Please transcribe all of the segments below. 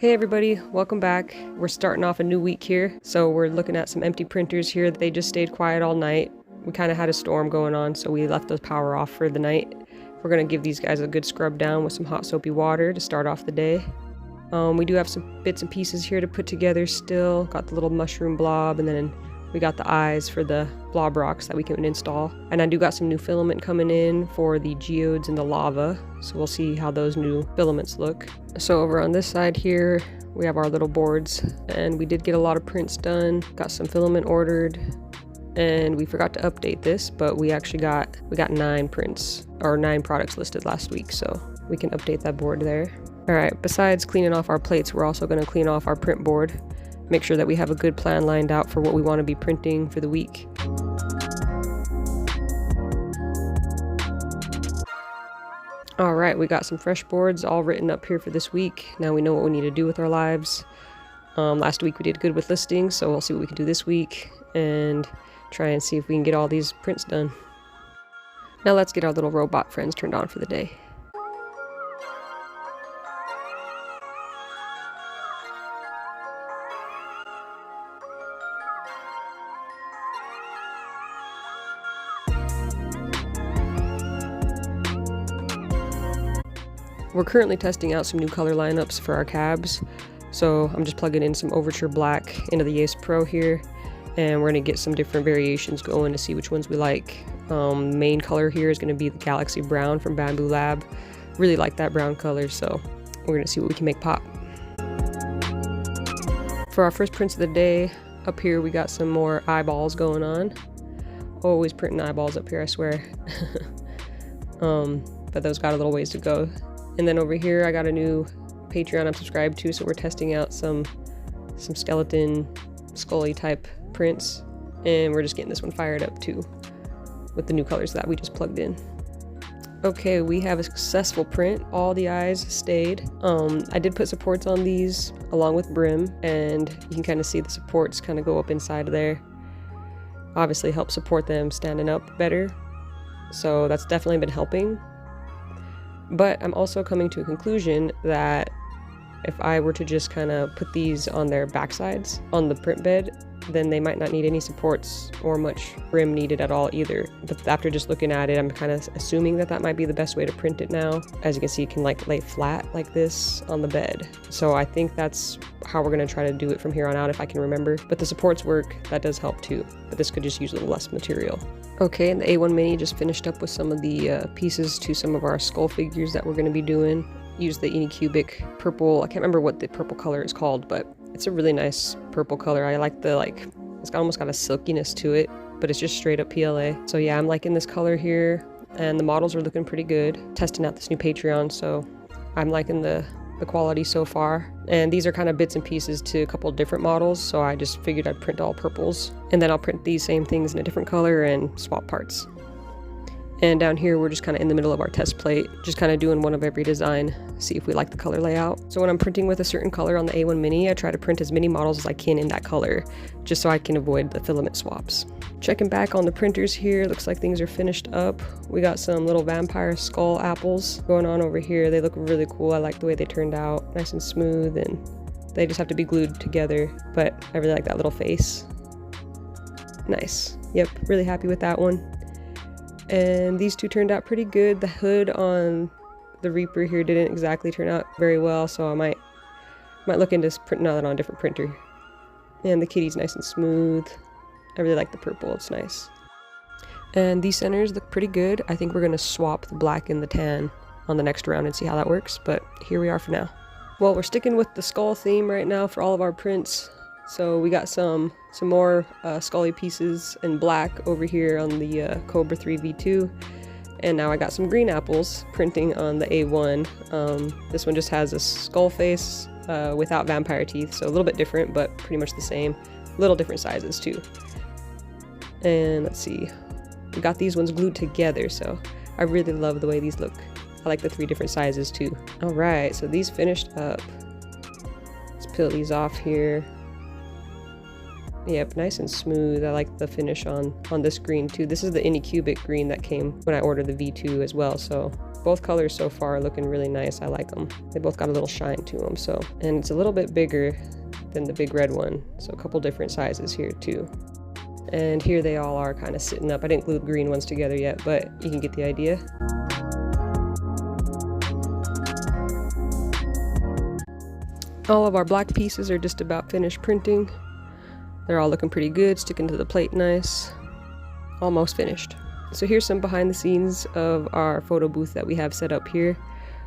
Hey everybody, welcome back. We're starting off a new week here, so we're looking at some empty printers here. They just stayed quiet all night. We kind of had a storm going on, so we left the power off for the night. We're going to give these guys a good scrub down with some hot soapy water to start off the day. We do have some bits and pieces here to put together still. Got the little mushroom blob, and then we got the eyes for the blob rocks that we can install. And I do got some new filament coming in for the geodes and the lava, so we'll see how those new filaments look. So over on this side here, we have our little boards, and we did get a lot of prints done. Got some filament ordered, and we forgot to update this, but we got 9 prints, or 9 products listed last week, so we can update that board there. Alright, besides cleaning off our plates, we're also going to clean off our print board. Make sure that we have a good plan lined out for what we want to be printing for the week. Alright, we got some fresh boards all written up here for this week. Now we know what we need to do with our lives. Last week we did good with listings, so we'll see what we can do this week and try and see if we can get all these prints done. Now let's get our little robot friends turned on for the day. We're currently testing out some new color lineups for our cabs, so I'm just plugging in some Overture Black into the Ace Pro here, and we're going to get some different variations going to see which ones we like. Main color here is going to be the Galaxy Brown from Bambu Lab. Really like that brown color, so we're going to see what we can make pop. For our first prints of the day, up here we got some more eyeballs going on. Always printing eyeballs up here, I swear. But those got a little ways to go. And then over here, I got a new Patreon I'm subscribed to, so we're testing out some skeleton, scully type prints, and we're just getting this one fired up too, with the new colors that we just plugged in. Okay, we have a successful print. All the eyes stayed. I did put supports on these along with brim, and you can kind of see the supports kind of go up inside of there. Obviously help support them standing up better, so that's definitely been helping. But I'm also coming to a conclusion that if I were to just kind of put these on their backsides on the print bed, then they might not need any supports or much brim needed at all either. But after just looking at it, I'm kind of assuming that that might be the best way to print it now. As you can see, you can like lay flat like this on the bed. So I think that's how we're going to try to do it from here on out if I can remember. But the supports work, that does help too. But this could just use a little less material. Okay, and the A1 Mini just finished up with some of the pieces to some of our skull figures that we're going to be doing. Use the Anycubic purple. I can't remember what the purple color is called, but it's a really nice purple color. I like the it's almost got a silkiness to it, but it's just straight up PLA. So yeah, I'm liking this color here, and the models are looking pretty good. Testing out this new Patreon, so I'm liking the quality so far. And these are kind of bits and pieces to a couple of different models, so I just figured I'd print all purples, and then I'll print these same things in a different color and swap parts. And down here, we're just kind of in the middle of our test plate, just kind of doing one of every design, see if we like the color layout. So when I'm printing with a certain color on the A1 Mini, I try to print as many models as I can in that color, just so I can avoid the filament swaps. Checking back on the printers here, looks like things are finished up. We got some little vampire skull apples going on over here. They look really cool. I like the way they turned out, nice and smooth, and they just have to be glued together, but I really like that little face. Nice. Yep, really happy with that one. And these two turned out pretty good. The hood on the Reaper here didn't exactly turn out very well, so I might look into printing that on a different printer. And the kitty's nice and smooth. I really like the purple, it's nice. And these centers look pretty good. I think we're going to swap the black and the tan on the next round and see how that works, but here we are for now. Well, we're sticking with the skull theme right now for all of our prints. So we got some more scully pieces in black over here on the Cobra 3 V2, and now I got some green apples printing on the A1. This one just has a skull face without vampire teeth, so a little bit different, but pretty much the same. Little different sizes too. And let's see, we got these ones glued together, so I really love the way these look. I like the 3 different sizes too. Alright, so these finished up. Let's peel these off here. Yep, nice and smooth. I like the finish on this green too. This is the Anycubic green that came when I ordered the V2 as well, so Both colors so far are looking really nice. I like them. They both got a little shine to them. So, and it's a little bit bigger than the big red one. So a couple different sizes here too. And here they all are kind of sitting up. I didn't glue the green ones together yet, but you can get the idea. All of our black pieces are just about finished printing. They're all looking pretty good, sticking to the plate nice. Almost finished. So here's some behind the scenes of our photo booth that we have set up here.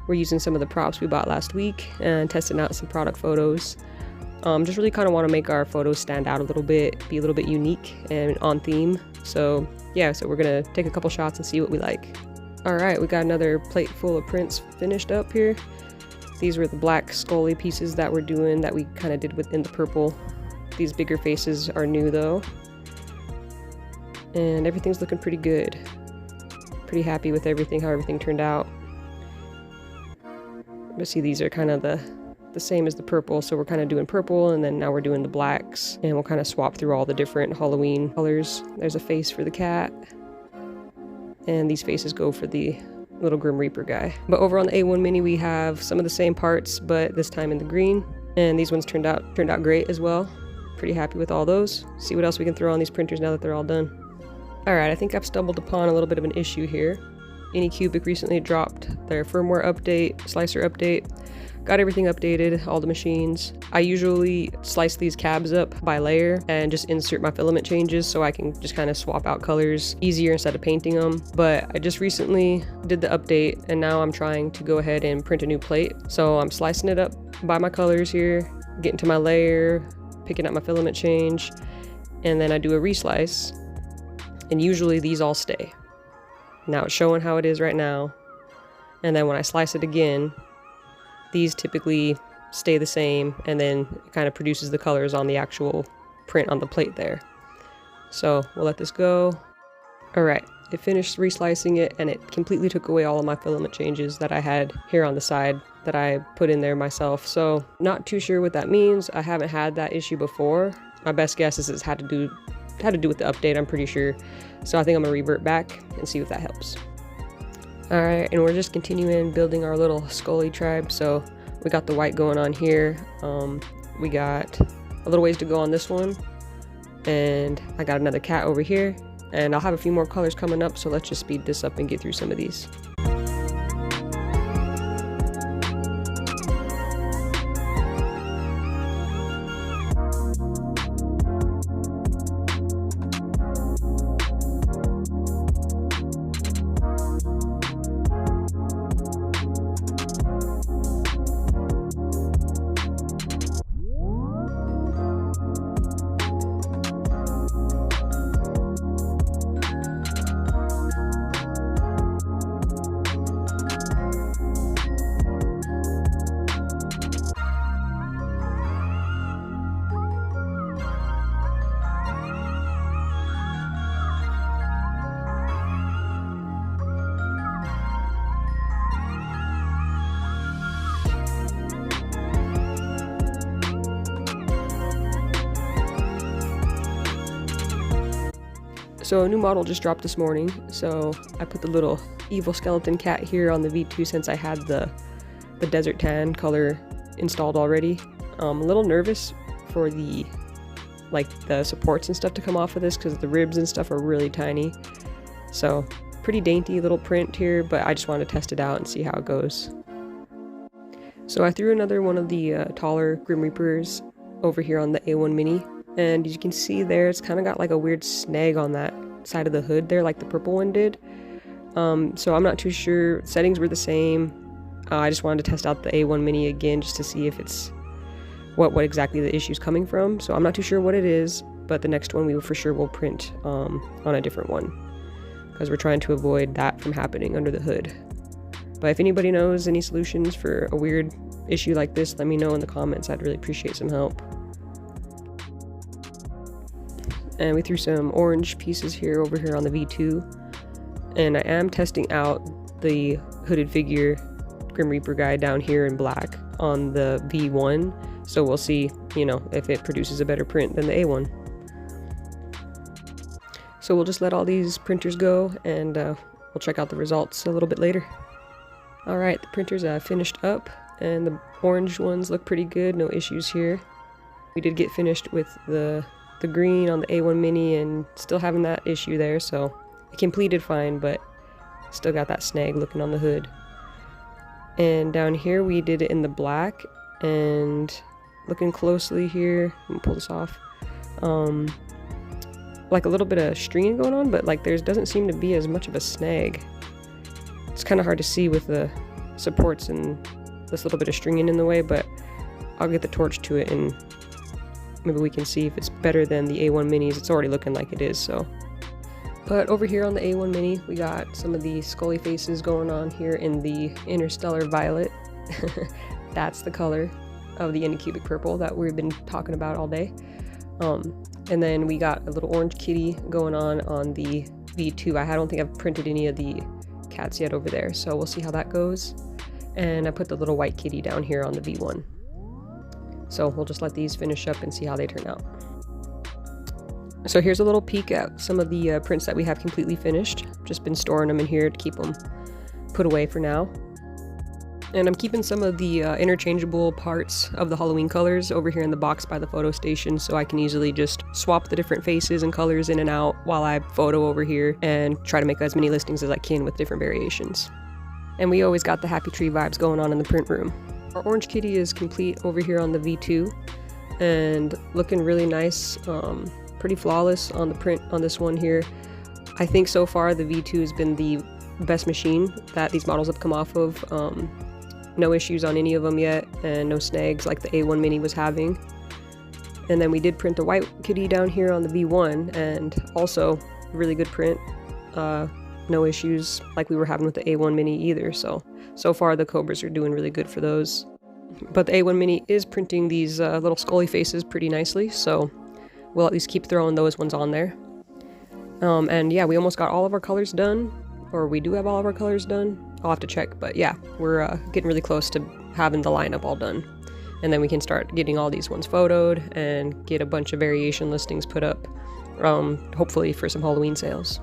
We're using some of the props we bought last week and testing out some product photos. Just really kind of want to make our photos stand out a little bit, be a little bit unique and on theme. So yeah, so we're gonna take a couple shots and see what we like. All right, we got another plate full of prints finished up here. These were the black scully pieces that we're doing that we kind of did within the purple. These bigger faces are new though. And everything's looking pretty good. Pretty happy with everything, how everything turned out. But see, these are kind of the same as the purple, so we're kind of doing purple and then now we're doing the blacks, and we'll kind of swap through all the different Halloween colors. There's a face for the cat, and these faces go for the little Grim Reaper guy. But over on the A1 Mini we have some of the same parts, but this time in the green, and these ones turned out great as well. Pretty happy with all those. See what else we can throw on these printers now that they're all done. Alright, I think I've stumbled upon a little bit of an issue here. Anycubic recently dropped their firmware update, slicer update. Got everything updated, all the machines. I usually slice these cabs up by layer and just insert my filament changes so I can just kind of swap out colors easier instead of painting them. But I just recently did the update and now I'm trying to go ahead and print a new plate. So I'm slicing it up by my colors here, getting to my layer, picking up my filament change, and then I do a reslice. And usually these all stay. Now it's showing how it is right now. And then when I slice it again, these typically stay the same, and then it kind of produces the colors on the actual print on the plate there. So we'll let this go. All right, it finished reslicing it and it completely took away all of my filament changes that I had here on the side that I put in there myself. So not too sure what that means. I haven't had that issue before. My best guess is it's had to do with the update, I'm pretty sure. So I think I'm gonna revert back and see if that helps. Alright, and we're just continuing building our little Scully tribe. So we got the white going on here. We got a little ways to go on this one. And I got another cat over here. And I'll have a few more colors coming up, so let's just speed this up and get through some of these. So a new model just dropped this morning, so I put the little evil skeleton cat here on the V2 since I had the desert tan color installed already. I'm a little nervous for the supports and stuff to come off of this because the ribs and stuff are really tiny. So pretty dainty little print here, but I just wanted to test it out and see how it goes. So I threw another one of the taller Grim Reapers over here on the A1 Mini. And as you can see there, it's kind of got like a weird snag on that side of the hood there, like the purple one did. So I'm not too sure. Settings were the same. I just wanted to test out the A1 Mini again just to see if it's what exactly the issue is coming from. So I'm not too sure what it is, but the next one we for sure will print on a different one because we're trying to avoid that from happening under the hood. But if anybody knows any solutions for a weird issue like this, let me know in the comments. I'd really appreciate some help. And we threw some orange pieces over here on the V2. And I am testing out the hooded figure Grim Reaper guy down here in black on the V1. So we'll see, if it produces a better print than the A1. So we'll just let all these printers go and we'll check out the results a little bit later. Alright, the printer's finished up, and the orange ones look pretty good, no issues here. We did get finished with the green on the A1 Mini and still having that issue there, so it completed fine, but still got that snag looking on the hood. And down here we did it in the black, and looking closely here, I'm gonna pull this off, like a little bit of stringing going on, but like there doesn't seem to be as much of a snag. It's kind of hard to see with the supports and this little bit of stringing in the way, but I'll get the torch to it and maybe we can see if it's better than the A1 Minis. It's already looking like it is, so. But over here on the A1 Mini, we got some of the scully faces going on here in the Interstellar Violet. That's the color of the Anycubic purple that we've been talking about all day. And then we got a little orange kitty going on the V2. I don't think I've printed any of the cats yet over there, so we'll see how that goes. And I put the little white kitty down here on the V1. So we'll just let these finish up and see how they turn out. So here's a little peek at some of the prints that we have completely finished. Just been storing them in here to keep them put away for now. And I'm keeping some of the interchangeable parts of the Halloween colors over here in the box by the photo station, so I can easily just swap the different faces and colors in and out while I photo over here and try to make as many listings as I can with different variations. And we always got the happy tree vibes going on in the print room. Our orange kitty is complete over here on the V2 and looking really nice, pretty flawless on the print on this one here. I think so far the V2 has been the best machine that these models have come off of. No issues on any of them yet, and no snags like the A1 Mini was having. And then we did print the white kitty down here on the V1, and also really good print. No issues like we were having with the A1 Mini either, so far the Cobras are doing really good for those. But the A1 Mini is printing these little scully faces pretty nicely, so we'll at least keep throwing those ones on there. And yeah, we almost got all of our colors done, or we do have all of our colors done. I'll have to check, but yeah, we're getting really close to having the lineup all done. And then we can start getting all these ones photoed and get a bunch of variation listings put up, hopefully for some Halloween sales.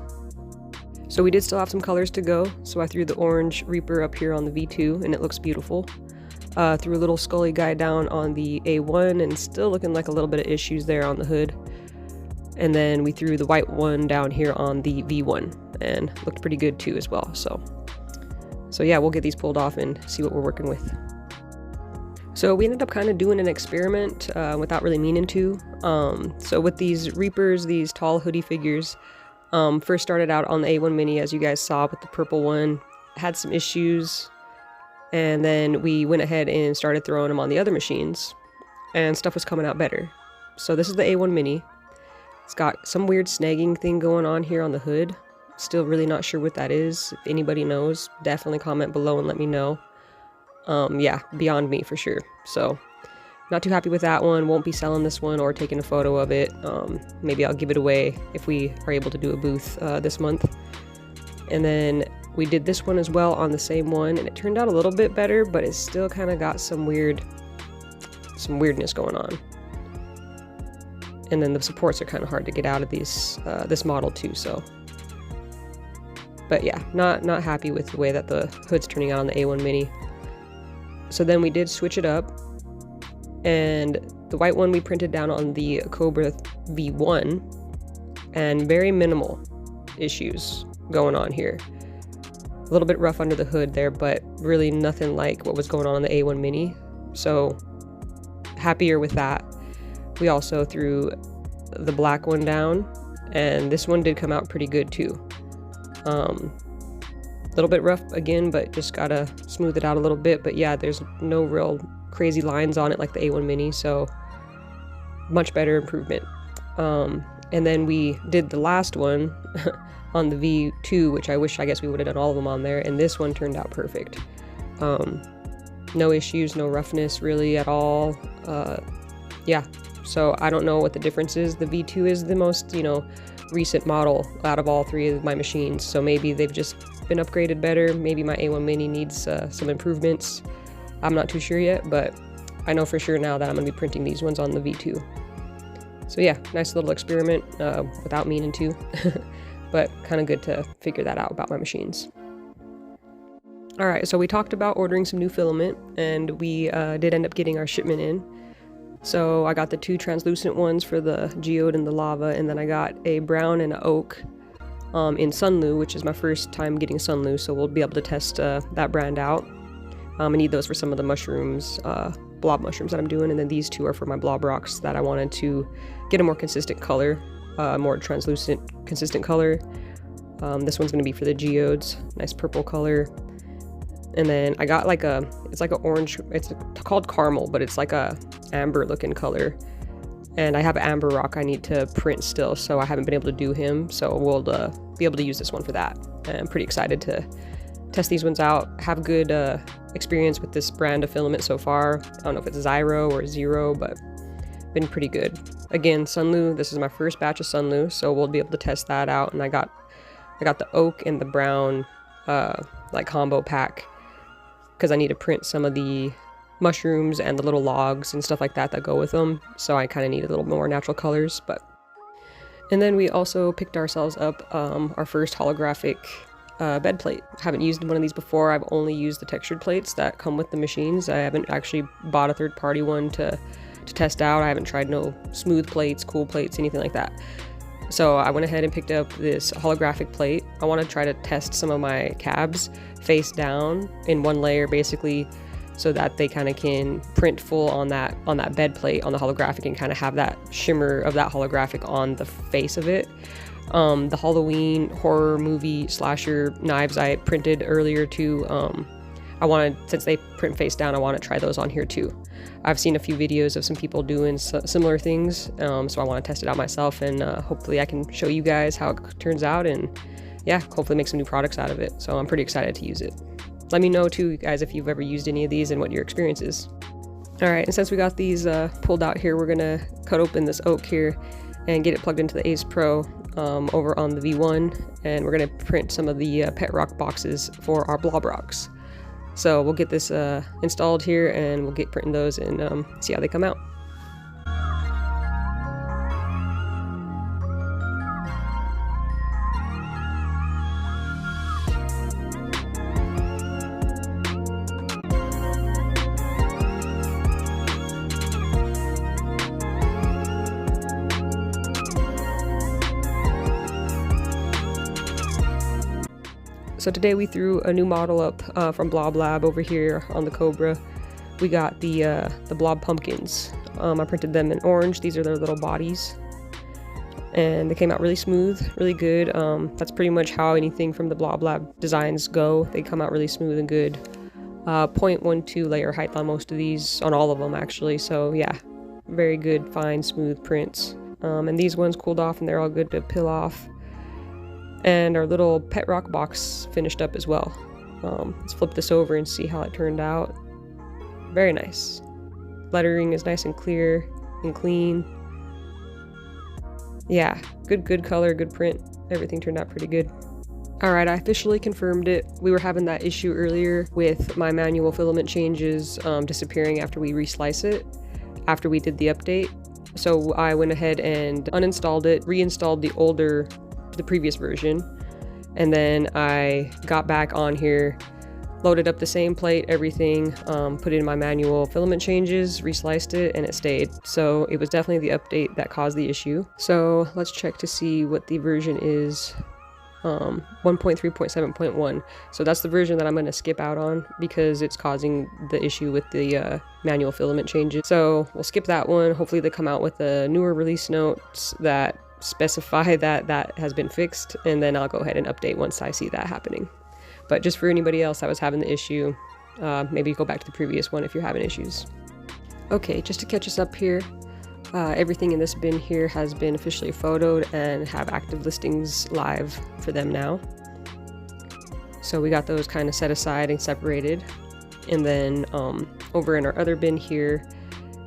So we did still have some colors to go, so I threw the orange Reaper up here on the V2, and it looks beautiful. Threw a little scully guy down on the A1, and still looking like a little bit of issues there on the hood. And then we threw the white one down here on the V1, and looked pretty good too as well, so yeah, we'll get these pulled off and see what we're working with. So we ended up kind of doing an experiment without really meaning to. So with these Reapers, these tall hoodie figures, first started out on the A1 Mini, as you guys saw with the purple one, had some issues, and then we went ahead and started throwing them on the other machines, and stuff was coming out better. So this is the A1 Mini. It's got some weird snagging thing going on here on the hood. Still really not sure what that is. If anybody knows, definitely comment below and let me know. Yeah, beyond me for sure. So not too happy with that one. Won't be selling this one or taking a photo of it. Maybe I'll give it away if we are able to do a booth this month. And then we did this one as well on the same one, and it turned out a little bit better, but it still kind of got some weirdness going on. And then the supports are kind of hard to get out of these this model too, so. But yeah, not happy with the way that the hood's turning out on the A1 Mini. So then we did switch it up, and the white one we printed down on the Cobra V1, and very minimal issues going on here. A little bit rough under the hood there, but really nothing like what was going on the A1 Mini. So happier with that. We also threw the black one down, and this one did come out pretty good too. A little bit rough again, but just gotta smooth it out a little bit. But yeah, there's no real crazy lines on it like the A1 Mini, so much better improvement. And then we did the last one on the V2, which I guess we would have done all of them on there, and this one turned out perfect. No issues, no roughness really at all. Yeah, so I don't know what the difference is. The V2 is the most, recent model out of all three of my machines, so maybe they've just been upgraded better. Maybe my A1 Mini needs some improvements. I'm not too sure yet, but I know for sure now that I'm going to be printing these ones on the V2. So yeah, nice little experiment without meaning to, but kind of good to figure that out about my machines. All right, so we talked about ordering some new filament, and we did end up getting our shipment in. So I got the 2 translucent ones for the geode and the lava, and then I got a brown and an oak in Sunlu, which is my first time getting Sunlu, so we'll be able to test that brand out. I need those for some of the mushrooms, blob mushrooms that I'm doing, and then these 2 are for my blob rocks that I wanted to get a more consistent color, more translucent, consistent color. This one's going to be for the geodes, nice purple color. And then I got like it's like an orange, it's called caramel, but it's like a amber looking color. And I have an amber rock I need to print still, so I haven't been able to do him, so we'll be able to use this one for that. And I'm pretty excited to test these ones out. Have good experience with this brand of filament so far. I don't know if it's Zyro or Zero, but been pretty good. Again, Sunlu, this is my first batch of Sunlu, so we'll be able to test that out. And I got the oak and the brown like combo pack, because I need to print some of the mushrooms and the little logs and stuff like that that go with them, so I kind of need a little more natural colors. And then we also picked ourselves up our first holographic bed plate. Haven't used one of these before. I've only used the textured plates that come with the machines. I haven't actually bought a third-party one to test out. I haven't tried no smooth plates, cool plates, anything like that. So I went ahead and picked up this holographic plate. I want to try to test some of my cabs face down in one layer, basically, so that they kind of can print full on that bed plate on the holographic and kind of have that shimmer of that holographic on the face of it. The Halloween horror movie slasher knives I printed earlier too. Since they print face down, I want to try those on here too. I've seen a few videos of some people doing similar things, so I want to test it out myself, and hopefully I can show you guys how it turns out, and yeah, hopefully make some new products out of it. So I'm pretty excited to use it. Let me know too, guys, if you've ever used any of these and what your experience is. All right, and since we got these pulled out here, we're gonna cut open this oak here and get it plugged into the Ace Pro over on the V1, and we're gonna print some of the pet rock boxes for our blob rocks. So we'll get this installed here, and we'll get printing those and see how they come out. So today we threw a new model up from Blob Lab over here on the Cobra. We got the blob pumpkins. I printed them in orange. These are their little bodies, and they came out really smooth, really good. That's pretty much how anything from the Blob Lab designs go. They come out really smooth and good. 0.12 layer height on most of these, on all of them actually. So yeah, very good, fine, smooth prints. And these ones cooled off and they're all good to peel off. And our little pet rock box finished up as well. Let's flip this over and see how it turned out. Very nice. Lettering is nice and clear and clean. Yeah, good color, good print. Everything turned out pretty good. All right, I officially confirmed it. We were having that issue earlier with my manual filament changes disappearing after we reslice it, after we did the update. So I went ahead and uninstalled it, reinstalled the previous version, and then I got back on here, loaded up the same plate, everything, put in my manual filament changes, resliced it, and it stayed. So it was definitely the update that caused the issue. So let's check to see what the version is. 1.3.7.1. So that's the version that I'm going to skip out on because it's causing the issue with the manual filament changes. So we'll skip that one. Hopefully they come out with a newer release notes that specify that has been fixed, and then I'll go ahead and update once I see that happening. But just for anybody else that was having the issue, maybe go back to the previous one if you're having issues. Okay, just to catch us up here, everything in this bin here has been officially photoed and have active listings live for them now. So we got those kind of set aside and separated. And then over in our other bin here,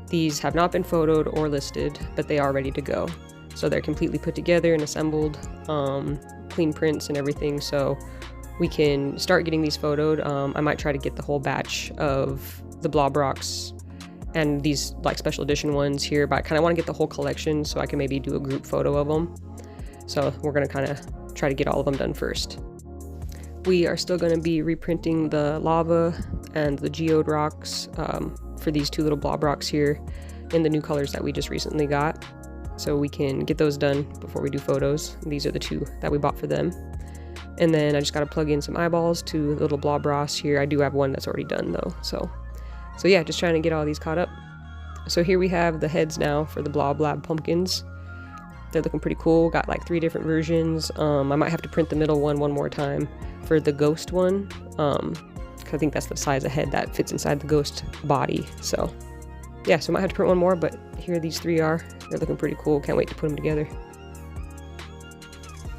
these have not been photoed or listed, but they are ready to go. So they're completely put together and assembled, clean prints and everything, so we can start getting these photoed. I might try to get the whole batch of the blob rocks and these like special edition ones here, but I kind of want to get the whole collection so I can maybe do a group photo of them. So we're going to kind of try to get all of them done first. We are still going to be reprinting the lava and the geode rocks for these 2 little blob rocks here in the new colors that we just recently got. So we can get those done before we do photos. These are the 2 that we bought for them. And then I just got to plug in some eyeballs to the little blob rocks here. I do have one that's already done though. So yeah, just trying to get all these caught up. So here we have the heads now for the blob lab pumpkins. They're looking pretty cool. Got like 3 different versions. I might have to print the middle one more time for the ghost one. 'Cause I think that's the size of head that fits inside the ghost body. So yeah, so I might have to print one more, but here these 3 are. They're looking pretty cool. Can't wait to put them together.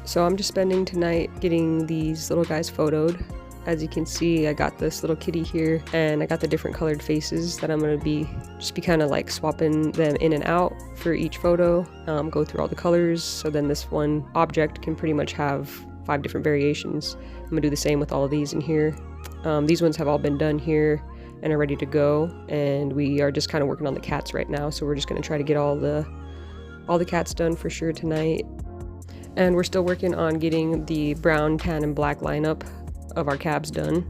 So I'm just spending tonight getting these little guys photoed. As you can see, I got this little kitty here, and I got the different colored faces that I'm going to be kind of like swapping them in and out for each photo, go through all the colors, so then this one object can pretty much have 5 different variations. I'm going to do the same with all of these in here. These ones have all been done here and are ready to go, and we are just kind of working on the cats right now, so we're just going to try to get all the cats done for sure tonight. And we're still working on getting the brown, tan, and black lineup of our cabs done.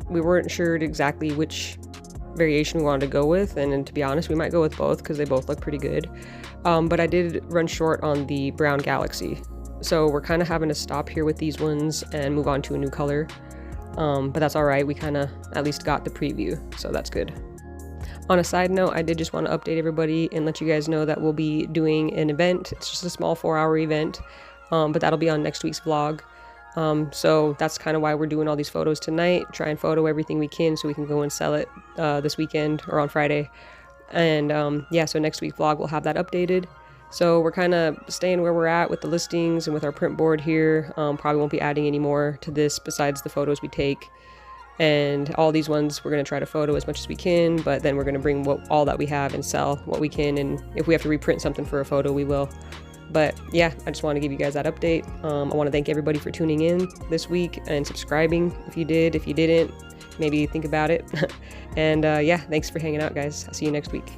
We weren't sure exactly which variation we wanted to go with, and to be honest, we might go with both because they both look pretty good. But I did run short on the brown galaxy, so we're kind of having to stop here with these ones and move on to a new color. But that's all right. We kind of at least got the preview, so that's good. On a side note, I did just want to update everybody and let you guys know that we'll be doing an event. It's just a small 4-hour event, but that'll be on next week's vlog. So that's kind of why we're doing all these photos tonight. Try and photo everything we can so we can go and sell it this weekend or on Friday. And yeah, so next week's vlog we'll have that updated. So we're kind of staying where we're at with the listings and with our print board here. Probably won't be adding any more to this besides the photos we take. And all these ones we're going to try to photo as much as we can, but then we're going to bring all that we have and sell what we can, and if we have to reprint something for a photo, we will. But yeah, I just want to give you guys that update. I want to thank everybody for tuning in this week and subscribing if you did. If you didn't, maybe think about it. And yeah, thanks for hanging out, guys. I'll see you next week.